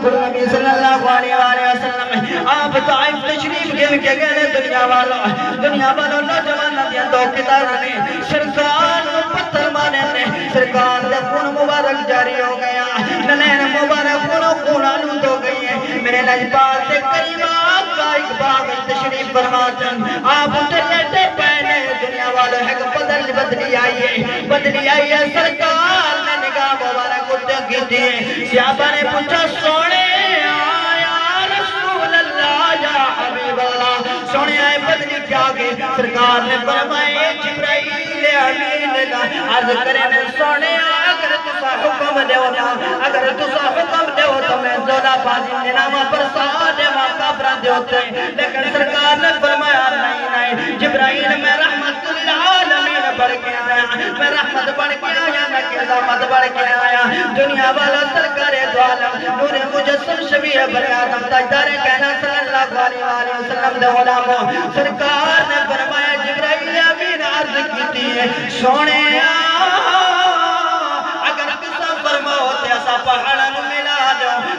رحمت النبی صلی اللہ علیہ وسلم آپ طائف تشریف گل کے گئے دنیا والوں نوجوان دیا دو کتاروں نے سرکار کو پتھر مانے نے سرکار دے خون مبارک جاری ہو گیا نلین مبارک خون آلود ہو گئی ہے میرے لجبار سے کریمہ کا ایک باغ تشریف فرماچن آپ لیٹے پہنے دنیا والوں ایک بدلی آئی ہے سرکار نے نگاہ مبارک اٹھے کی تھی صحابہ نے پوچھا سونے آیا رسول اللہ یا حبیب اللہ سونے آئے بدلی کیا گئے سرکار نے فرمائے جبرائیل امین عرض کرنے سونے اگر تسا حکم دے ہو تو میں زولہ بازی نامہ پر سادے ماں کافران دے ہوتے ہیں لیکن سرکار نے فرمایا نہیں جبرائیل میں رحمت للعالمین بڑھ کے آیا میں رحمت بڑھ کے آیا میں قیامت بڑھ کے آیا دنیا والا سرکار دو عالم نور مجسم شبیہ بر آدم تاجدار کہنا صلی اللہ علیہ وسلم دے غلاموں سرکار نے فرمایا جبرائیل امین عرض کی ہے سونے اگر قصہ فرماؤ تے ایسا پہاڑا نو ملا جاؤ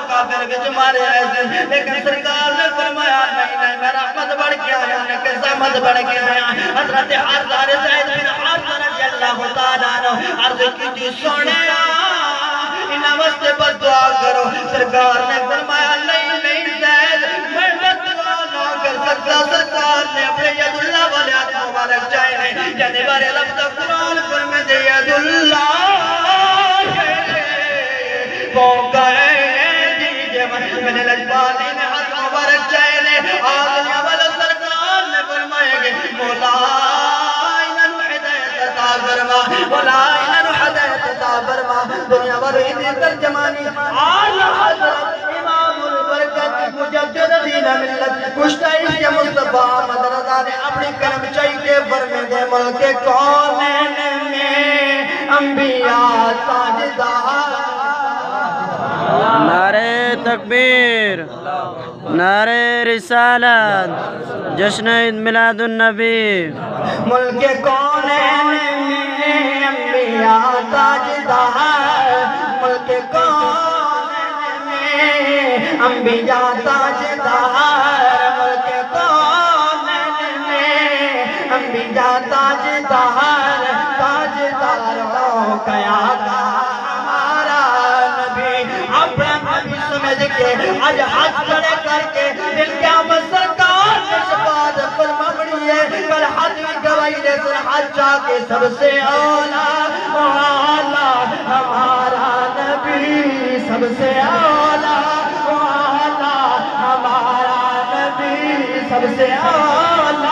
کافر بچ مارے ایسے لیکن سرکار نے فرمایا نہیں میں رحمت بڑھ کے آیا میں قسمت بڑھ کے آیا حضرت حضار زید بن حارثہ رضی اللہ تعالیٰ عنہ عرض کی تھی سونے انہاں واسطے بد دعا کرو سرکار نے فرمایا نہیں زید میں بد دعا نہ کر سکتا سرکار نے اپنے ید اللہ والے ہاتھ مبارک چاہے جانے بارے لفظ قرآن فرمے دے ید اللہ پوکا میں نے لجبالی میں ہاتھ مبارک چاہے آدھیا والا سرکار نے فرمائے گے مولا انہوں ہدایت عطا فرما مولا انہوں ہدایت عطا فرما دنیا والوں ترجمانی اعلیٰ حضرت امام البرکت مجدد دین ملت کشتائی کے مصطفیٰ احمد رضا نے اپنی کرم چاہی کے فرمے دے ملک کونین میں انبیاء تاجدار نعرہ تکبیر نعرہ رسالت جشن عید میلاد النبی ملک کونین میں انبیاء تاجدار ملک کونین میں انبیاء تاجدار ملک کونین میں انبیاء تاجدار تاجدار ہو گیا آج ہاتھ کھڑے کر کے دل قیامت سرکار نے شفاعت فرما بڑی ہے کل ہاتھ میں گواہی دے سر ہاتھ جا کے سب سے اولا ہمارا نبی سب سے اولا ہمارا نبی سب سے اولا